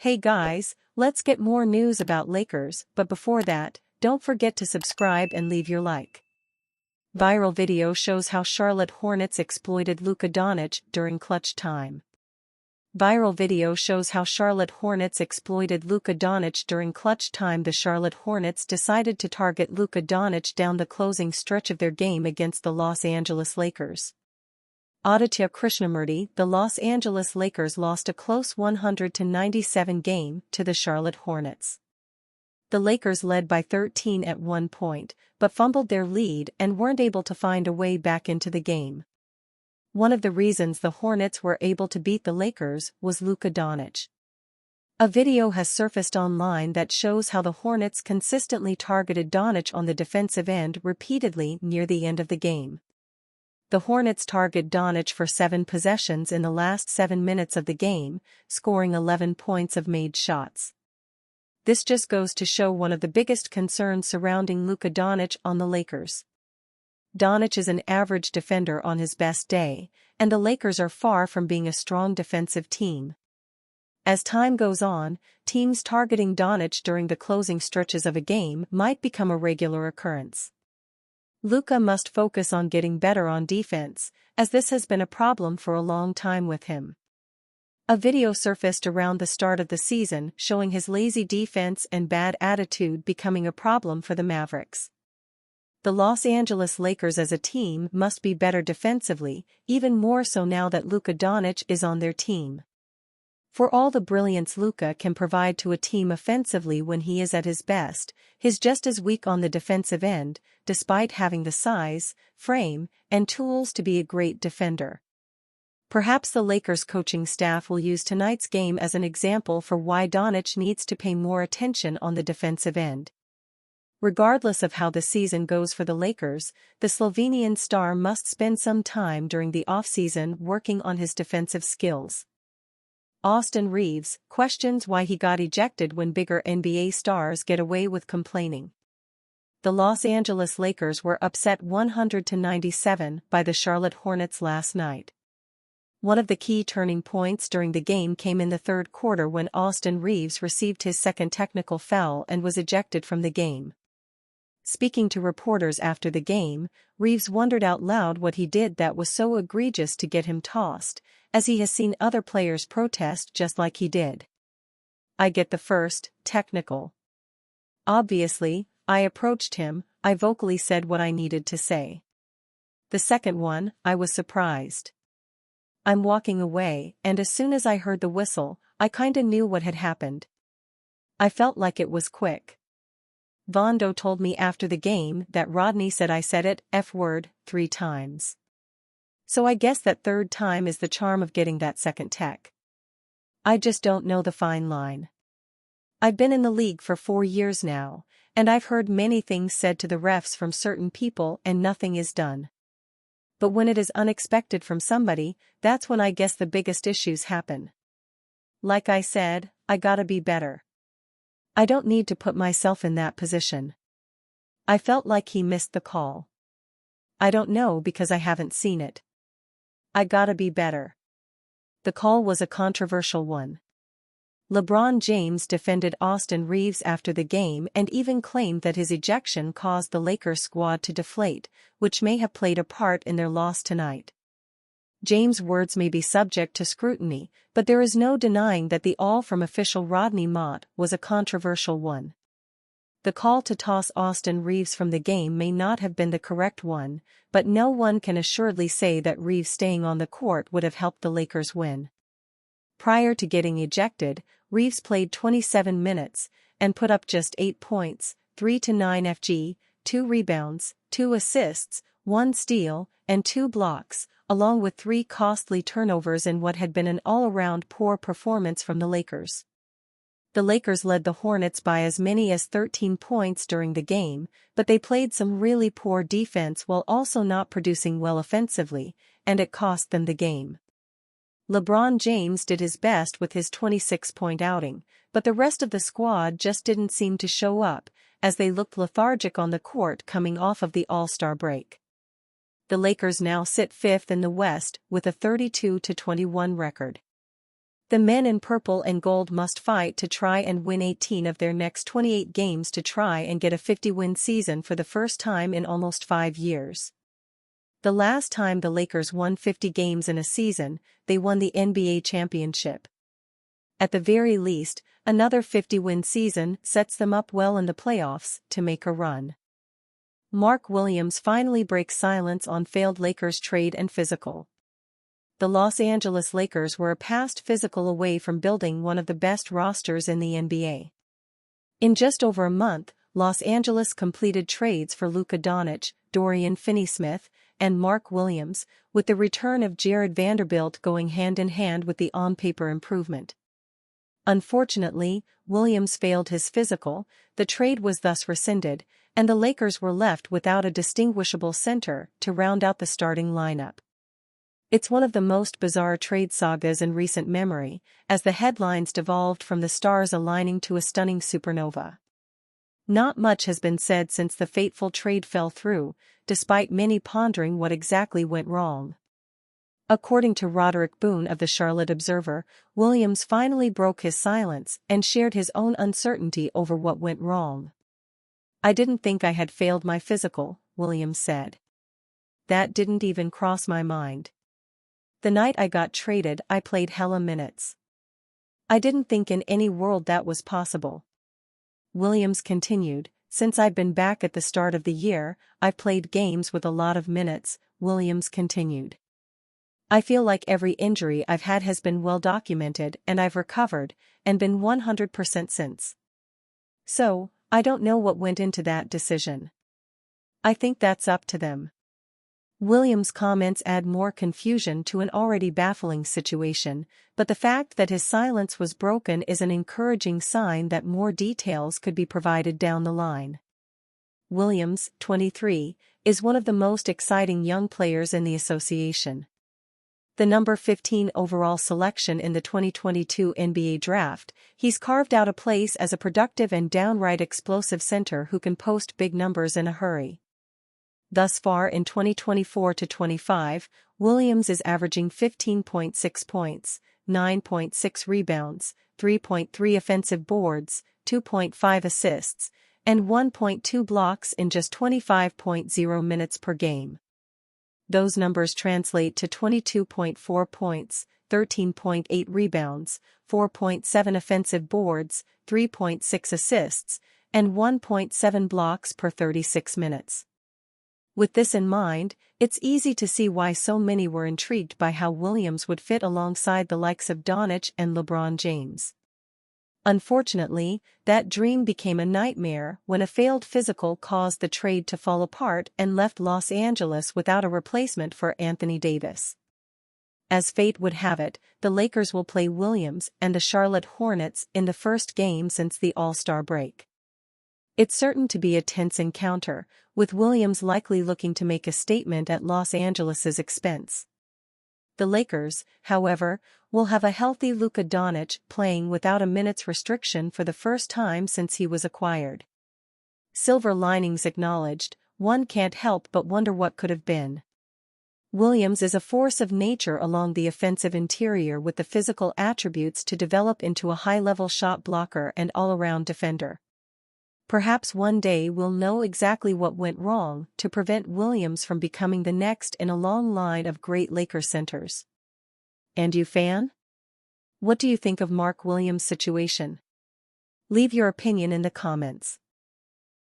Hey guys, let's get more news about Lakers, but before that, don't forget to subscribe and leave your like. Viral video shows how Charlotte Hornets exploited Luka Doncic during clutch time. Viral video shows how Charlotte Hornets exploited Luka Doncic during clutch time. The Charlotte Hornets decided to target Luka Doncic down the closing stretch of their game against the Los Angeles Lakers. Aditya Krishnamurti, the Los Angeles Lakers lost a close 100-97 game to the Charlotte Hornets. The Lakers led by 13 at one point, but fumbled their lead and weren't able to find a way back into the game. One of the reasons the Hornets were able to beat the Lakers was Luka Doncic. A video has surfaced online that shows how the Hornets consistently targeted Doncic on the defensive end repeatedly near the end of the game. The Hornets targeted Doncic for 7 possessions in the last 7 minutes of the game, scoring 11 points of made shots. This just goes to show one of the biggest concerns surrounding Luka Doncic on the Lakers. Doncic is an average defender on his best day, and the Lakers are far from being a strong defensive team. As time goes on, teams targeting Doncic during the closing stretches of a game might become a regular occurrence. Luka must focus on getting better on defense, as this has been a problem for a long time with him. A video surfaced around the start of the season showing his lazy defense and bad attitude becoming a problem for the Mavericks. The Los Angeles Lakers as a team must be better defensively, even more so now that Luka Doncic is on their team. For all the brilliance Luka can provide to a team offensively when he is at his best, he's just as weak on the defensive end, despite having the size, frame, and tools to be a great defender. Perhaps the Lakers coaching staff will use tonight's game as an example for why Doncic needs to pay more attention on the defensive end. Regardless of how the season goes for the Lakers, the Slovenian star must spend some time during the offseason working on his defensive skills. Austin Reaves questions why he got ejected when bigger NBA stars get away with complaining. The Los Angeles Lakers were upset 100-97 by the Charlotte Hornets last night. One of the key turning points during the game came in the third quarter when Austin Reaves received his second technical foul and was ejected from the game. Speaking to reporters after the game, Reaves wondered out loud what he did that was so egregious to get him tossed, as he has seen other players protest just like he did. I get the first technical. Obviously, I approached him, I vocally said what I needed to say. The second one, I was surprised. I'm walking away, and as soon as I heard the whistle, I kinda knew what had happened. I felt like it was quick. Vondo told me after the game that Rodney said I said it F-word 3 times. So I guess that third time is the charm of getting that second tech. I just don't know the fine line. I've been in the league for 4 years now, and I've heard many things said to the refs from certain people and nothing is done. But when it is unexpected from somebody, that's when I guess the biggest issues happen. Like I said, I gotta be better. I don't need to put myself in that position. I felt like he missed the call. I don't know because I haven't seen it. I gotta be better. The call was a controversial one. LeBron James defended Austin Reaves after the game and even claimed that his ejection caused the Lakers squad to deflate, which may have played a part in their loss tonight. James' words may be subject to scrutiny, but there is no denying that the all from official Rodney Mott was a controversial one. The call to toss Austin Reaves from the game may not have been the correct one, but no one can assuredly say that Reaves staying on the court would have helped the Lakers win. Prior to getting ejected, Reaves played 27 minutes and put up just 8 points, 3-9 FG, 2 rebounds, 2 assists, 1 steal, and 2 blocks, along with 3 costly turnovers in what had been an all-around poor performance from the Lakers. The Lakers led the Hornets by as many as 13 points during the game, but they played some really poor defense while also not producing well offensively, and it cost them the game. LeBron James did his best with his 26-point outing, but the rest of the squad just didn't seem to show up, as they looked lethargic on the court coming off of the All-Star break. The Lakers now sit 5th in the West with a 32-21 record. The men in purple and gold must fight to try and win 18 of their next 28 games to try and get a 50-win season for the first time in almost 5 years. The last time the Lakers won 50 games in a season, they won the NBA championship. At the very least, another 50-win season sets them up well in the playoffs to make a run. Mark Williams finally breaks silence on failed Lakers trade and physical. The Los Angeles Lakers were a past physical away from building one of the best rosters in the NBA. In just over a month, Los Angeles completed trades for Luka Doncic, Dorian Finney-Smith, and Mark Williams, with the return of Jared Vanderbilt going hand in hand with the on-paper improvement. Unfortunately, Williams failed his physical, the trade was thus rescinded, and the Lakers were left without a distinguishable center to round out the starting lineup. It's one of the most bizarre trade sagas in recent memory, as the headlines devolved from the stars aligning to a stunning supernova. Not much has been said since the fateful trade fell through, despite many pondering what exactly went wrong. According to Roderick Boone of the Charlotte Observer, Williams finally broke his silence and shared his own uncertainty over what went wrong. "I didn't think I had failed my physical," Williams said. "That didn't even cross my mind. The night I got traded, I played hella minutes. I didn't think in any world that was possible." Williams continued, "Since I've been back at the start of the year, I've played games with a lot of minutes," Williams continued. "I feel like every injury I've had has been well documented and I've recovered, and been 100% since. So, I don't know what went into that decision. I think that's up to them." Williams' comments add more confusion to an already baffling situation, but the fact that his silence was broken is an encouraging sign that more details could be provided down the line. Williams, 23, is one of the most exciting young players in the association. The number 15 overall selection in the 2022 NBA Draft, he's carved out a place as a productive and downright explosive center who can post big numbers in a hurry. Thus far in 2024-25, Williams is averaging 15.6 points, 9.6 rebounds, 3.3 offensive boards, 2.5 assists, and 1.2 blocks in just 25.0 minutes per game. Those numbers translate to 22.4 points, 13.8 rebounds, 4.7 offensive boards, 3.6 assists, and 1.7 blocks per 36 minutes. With this in mind, it's easy to see why so many were intrigued by how Williams would fit alongside the likes of Doncic and LeBron James. Unfortunately, that dream became a nightmare when a failed physical caused the trade to fall apart and left Los Angeles without a replacement for Anthony Davis. As fate would have it, the Lakers will play Williams and the Charlotte Hornets in the first game since the All-Star break. It's certain to be a tense encounter, with Williams likely looking to make a statement at Los Angeles' expense. The Lakers, however, will have a healthy Luka Doncic playing without a minutes restriction for the first time since he was acquired. Silver linings acknowledged, one can't help but wonder what could have been. Williams is a force of nature along the offensive interior with the physical attributes to develop into a high-level shot blocker and all-around defender. Perhaps one day we'll know exactly what went wrong to prevent Williams from becoming the next in a long line of great Lakers centers. And you, fan? What do you think of Mark Williams' situation? Leave your opinion in the comments.